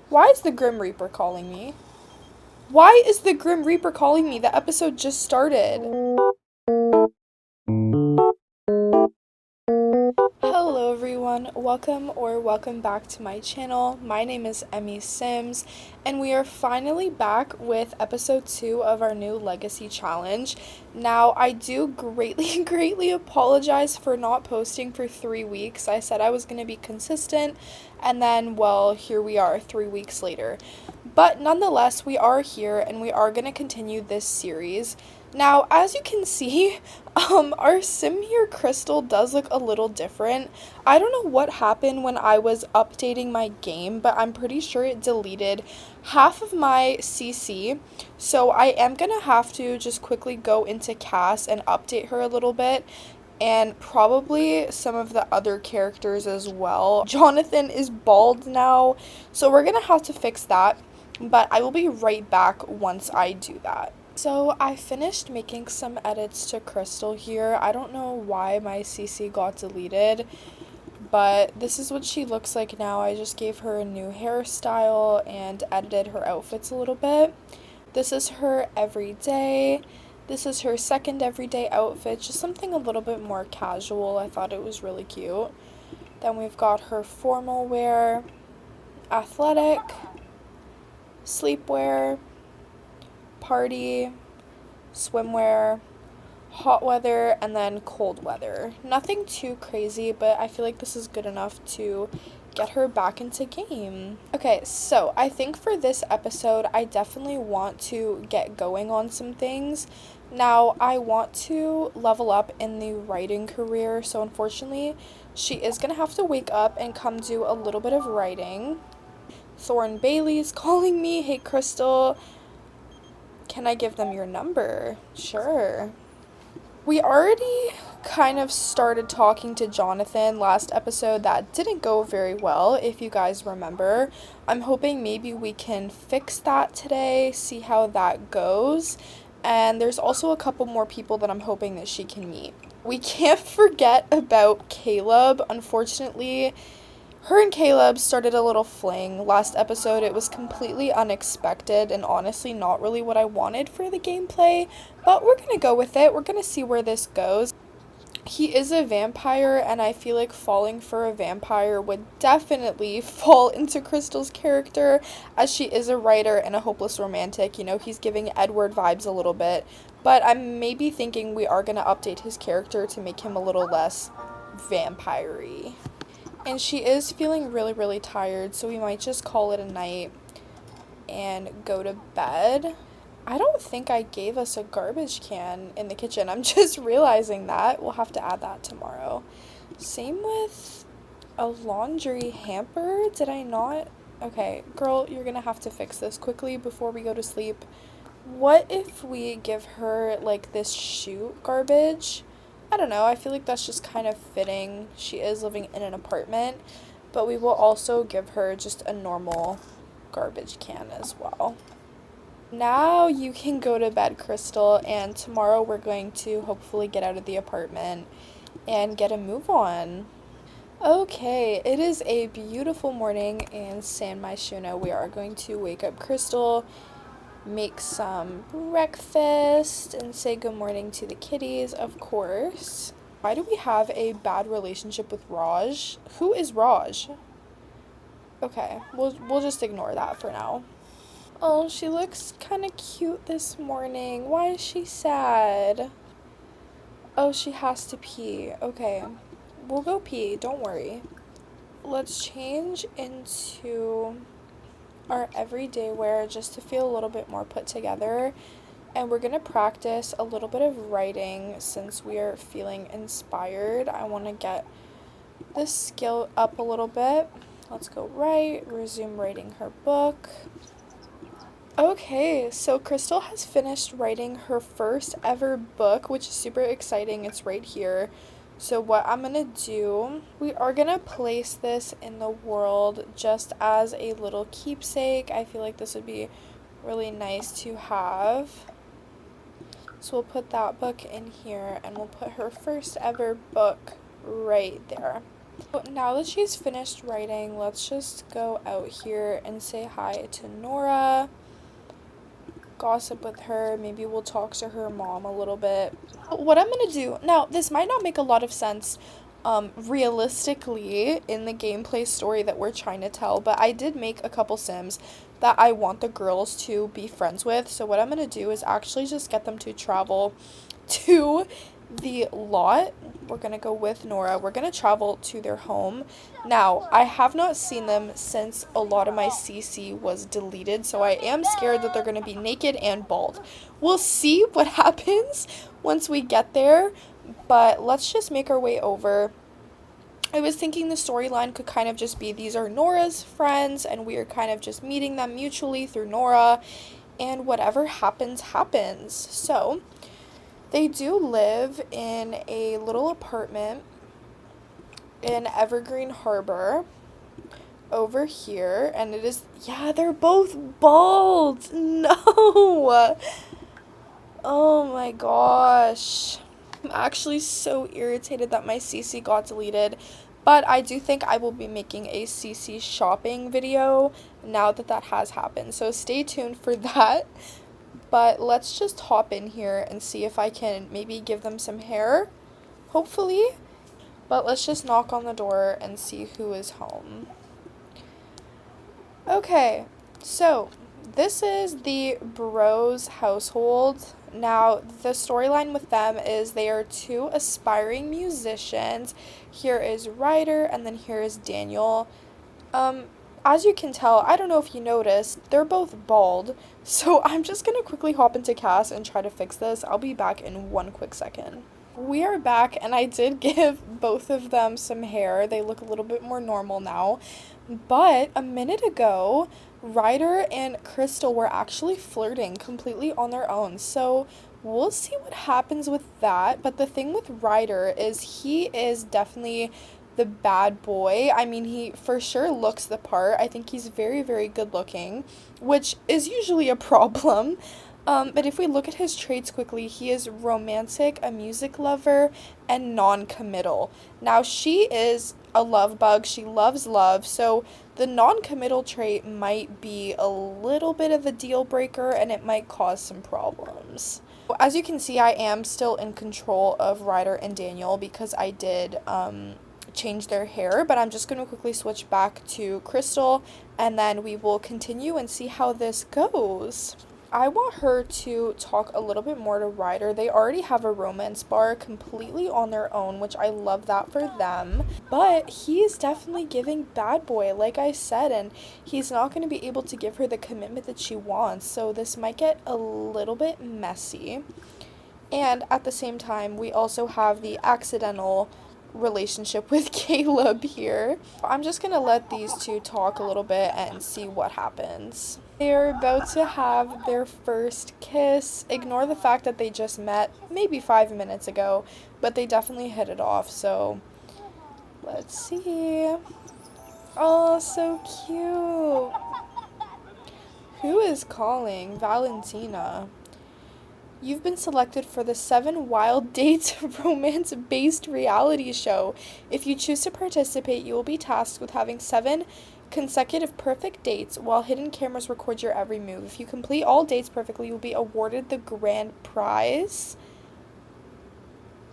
Why is the Grim Reaper calling me? Why is the Grim Reaper calling me? The episode just started. Hello everyone, welcome back to my channel. My name is Emmy Sims, and we are finally back with episode 2 of our new Legacy Challenge. Now, I do greatly apologize for not posting for 3 weeks. I said I was going to be consistent, and then, well, here we are 3 weeks later. But nonetheless, we are here, and we are going to continue this series. Now, as you can see, our sim here, Crystal, does look a little different. I don't know what happened when I was updating my game, but I'm pretty sure it deleted half of my CC. So I am gonna have to just quickly go into Cass and update her a little bit. And probably some of the other characters as well. Jonathan is bald now, so we're gonna have to fix that. But I will be right back once I do that. So I finished making some edits to Crystal here. I don't know why my CC got deleted, but this is what she looks like now. I just gave her a new hairstyle and edited her outfits a little bit. This is her everyday. This is her second everyday outfit, just something a little bit more casual. I thought it was really cute. Then we've got her formal wear, athletic, sleepwear, party, swimwear, hot weather, and then cold weather. Nothing too crazy, but I feel like this is good enough to get her back into game. Okay, so I think for this episode, I definitely want to get going on some things. Now, I want to level up in the writing career, so unfortunately, she is going to have to wake up and come do a little bit of writing. Thorn Bailey's calling me. Hey, Crystal. Can I give them your number? Sure. We already kind of started talking to Jonathan last episode. That didn't go very well, if you guys remember. I'm hoping maybe we can fix that today, see how that goes. And there's also a couple more people that I'm hoping that she can meet. We can't forget about Caleb. Unfortunately, her and Caleb started a little fling last episode. It was completely unexpected and honestly not really what I wanted for the gameplay, but we're gonna go with it. We're gonna see where this goes. He is a vampire, and I feel like falling for a vampire would definitely fall into Crystal's character, as she is a writer and a hopeless romantic. You know, he's giving Edward vibes a little bit, but I'm maybe thinking we are gonna update his character to make him a little less vampire-y. And she is feeling really tired, so we might just call it a night and go to bed. I don't think I gave us a garbage can in the kitchen. I'm just realizing that. We'll have to add that tomorrow. Same with a laundry hamper. Did I not? Okay, girl, you're gonna have to fix this quickly before we go to sleep. What if we give her, like, this chute garbage? I don't know, I feel like that's just kind of fitting. She is living in an apartment, but we will also give her just a normal garbage can as well. Now you can go to bed, Crystal, and tomorrow we're going to hopefully get out of the apartment and get a move on. Okay, it is a beautiful morning in San Myshuno. We are going to wake up Crystal, make some breakfast, and say good morning to the kitties, of course. Why do we have a bad relationship with Raj? Who is Raj? Okay, we'll just ignore that for now. Oh, she looks kind of cute this morning. Why is she sad? Oh, she has to pee. Okay, we'll go pee. Don't worry. Let's change into our everyday wear just to feel a little bit more put together. And we're going to practice a little bit of writing since we are feeling inspired. I want to get this skill up a little bit. Let's go write, resume writing her book. Okay, so Crystal has finished writing her first ever book, which is super exciting. It's right here. So what I'm gonna do, we are gonna place this in the world just as a little keepsake. I feel like this would be really nice to have. So we'll put that book in here, and we'll put her first ever book right there. Now that she's finished writing, let's just go out here and say hi to Nora, gossip with her, maybe we'll talk to her mom a little bit. What I'm gonna do, now this might not make a lot of sense realistically in the gameplay story that we're trying to tell, but I did make a couple Sims that I want the girls to be friends with, so what I'm gonna do is actually just get them to travel to the lot. We're gonna go with Nora. We're gonna travel to their home. Now, I have not seen them since a lot of my CC was deleted, so I am scared that they're gonna be naked and bald. We'll see what happens once we get there, but let's just make our way over. I was thinking the storyline could kind of just be these are Nora's friends, and we are kind of just meeting them mutually through Nora, and whatever happens, happens. So, they do live in a little apartment in Evergreen Harbor over here, and it is, yeah, they're both bald. No. Oh my gosh. I'm actually so irritated that my CC got deleted, but I do think I will be making a CC shopping video now that that has happened, so stay tuned for that. But let's just hop in here and see if I can maybe give them some hair, hopefully. But let's just knock on the door and see who is home. Okay, so this is the Bros household. Now, the storyline with them is they are two aspiring musicians. Here is Ryder, and then here is Daniel. As you can tell, I don't know if you noticed, they're both bald. So I'm just gonna quickly hop into cast and try to fix this. I'll be back in one quick second. We are back, and I did give both of them some hair. They look a little bit more normal now. But a minute ago, Ryder and Crystal were actually flirting completely on their own. So we'll see what happens with that. But the thing with Ryder is he is definitely the bad boy. I mean, he for sure looks the part. I think he's very, very good looking, which is usually a problem. But if we look at his traits quickly, he is romantic, a music lover, and non-committal. Now, she is a love bug. She loves love. So the non-committal trait might be a little bit of a deal breaker, and it might cause some problems. As you can see, I am still in control of Ryder and Daniel because I did change their hair, but I'm just going to quickly switch back to Crystal, and then we will continue and see how this goes. I want her to talk a little bit more to Ryder. They already have a romance bar completely on their own, which I love that for them. But he's definitely giving bad boy, like I said, and he's not going to be able to give her the commitment that she wants. So this might get a little bit messy. And at the same time, we also have the accidental relationship with Caleb here. I'm just gonna let these two talk a little bit and see what happens. They're about to have their first kiss. Ignore the fact that they just met maybe 5 minutes ago, but they definitely hit it off, so let's see. Oh, so cute. Who is calling? Valentina. You've been selected for the 7 Wild Dates romance-based reality show. If you choose to participate, you will be tasked with having 7 consecutive perfect dates while hidden cameras record your every move. If you complete all dates perfectly, you'll be awarded the grand prize.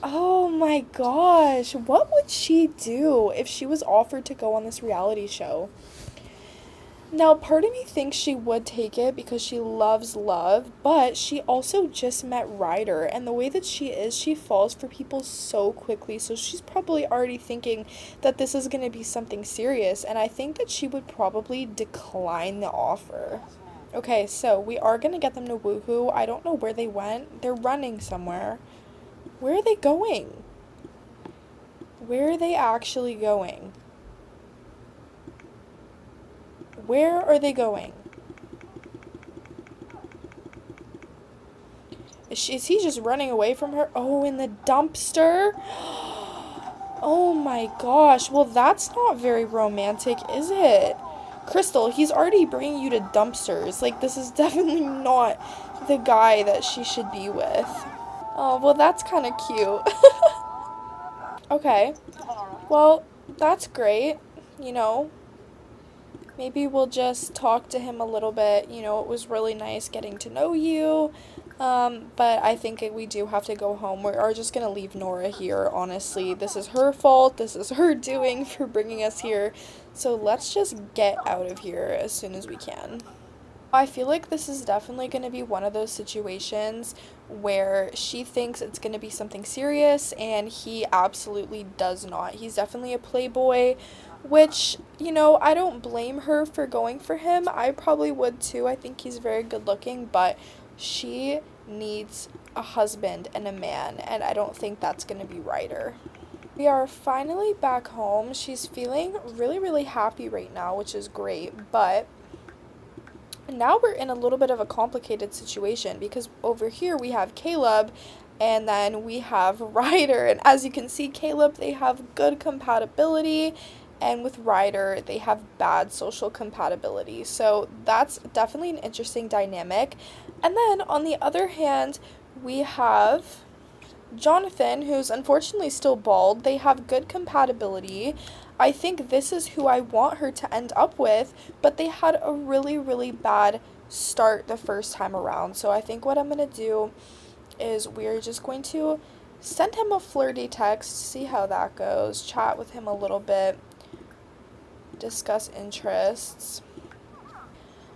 Oh my gosh, what would she do if she was offered to go on this reality show? Now, part of me thinks she would take it because she loves love, but she also just met Ryder, and the way that she falls for people so quickly, so she's probably already thinking that this is going to be something serious, and I think that she would probably decline the offer. Okay, so we are going to get them to Woohoo. I don't know where they went. They're running somewhere. Where are they going? Where are they actually going? Where are they going? Is he just running away from her? Oh, in the dumpster? Oh my gosh. Well, that's not very romantic, is it? Crystal, he's already bringing you to dumpsters. Like, this is definitely not the guy that she should be with. Oh, well, that's kind of cute. Okay. Well, That's great. You know, maybe we'll just talk to him a little bit. It was really nice getting to know you. But I think we do have to go home. We are just gonna leave Nora here, honestly. This is her fault. This is her doing for bringing us here. So let's just get out of here as soon as we can. I feel like this is definitely going to be one of those situations where she thinks it's going to be something serious and he absolutely does not. He's definitely a playboy, which, I don't blame her for going for him. I probably would too. I think he's very good looking, but she needs a husband and a man, and I don't think that's going to be Ryder. We are finally back home. She's feeling really, really happy right now, which is great, but now we're in a little bit of a complicated situation because over here we have Caleb and then we have Ryder. And as you can see, Caleb, they have good compatibility, and with Ryder, they have bad social compatibility. So that's definitely an interesting dynamic. And then on the other hand, we have Jonathan, who's unfortunately still bald. They have good compatibility. I think this is who I want her to end up with, but they had a really, really bad start the first time around. So I think what I'm going to do is we're just going to send him a flirty text, see how that goes, chat with him a little bit, discuss interests.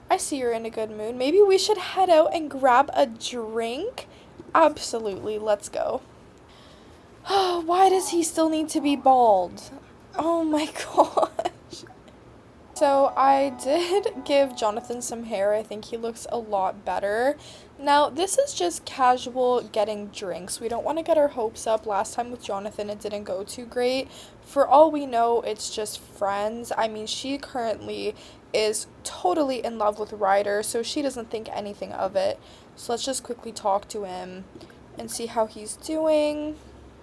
I see you're in a good mood. Maybe we should head out and grab a drink? Absolutely, let's go. Why does he still need to be bald? Oh my gosh. So I did give Jonathan some hair. I think he looks a lot better. Now, this is just casual getting drinks. We don't want to get our hopes up. Last time with Jonathan, it didn't go too great. For all we know, it's just friends. I mean, she currently is totally in love with Ryder, so she doesn't think anything of it. So let's just quickly talk to him and see how he's doing.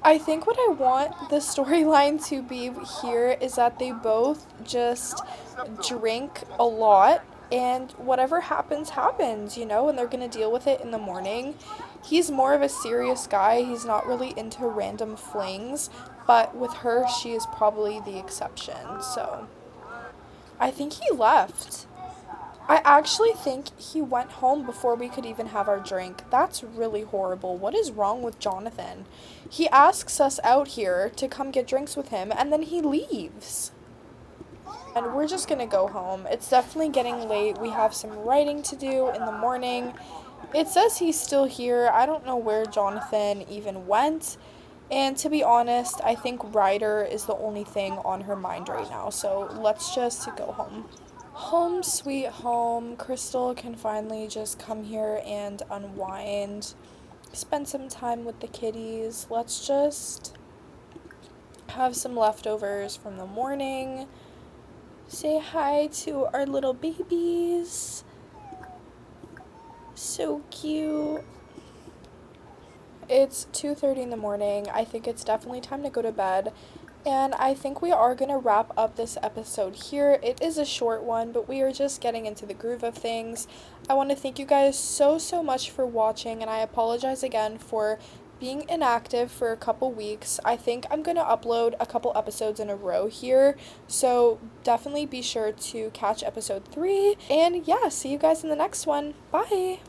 I think what I want the storyline to be here is that they both just drink a lot and whatever happens, happens, and they're gonna deal with it in the morning. He's more of a serious guy, he's not really into random flings, but with her, she is probably the exception, so. I think he left. I actually think he went home before we could even have our drink. That's really horrible. What is wrong with Jonathan? He asks us out here to come get drinks with him, and then he leaves. And we're just gonna go home. It's definitely getting late. We have some writing to do in the morning. It says he's still here. I don't know where Jonathan even went. And to be honest, I think Ryder is the only thing on her mind right now. So let's just go home. Home sweet home. Crystal can finally just come here and unwind, spend some time with the kitties. Let's just have some leftovers from the morning. Say hi to our little babies. So cute. It's 2:30 in the morning. I think it's definitely time to go to bed. And I think we are going to wrap up this episode here. It is a short one, but we are just getting into the groove of things. I want to thank you guys so, so much for watching, and I apologize again for being inactive for a couple weeks. I think I'm going to upload a couple episodes in a row here, so definitely be sure to catch episode 3. And yeah, see you guys in the next one. Bye!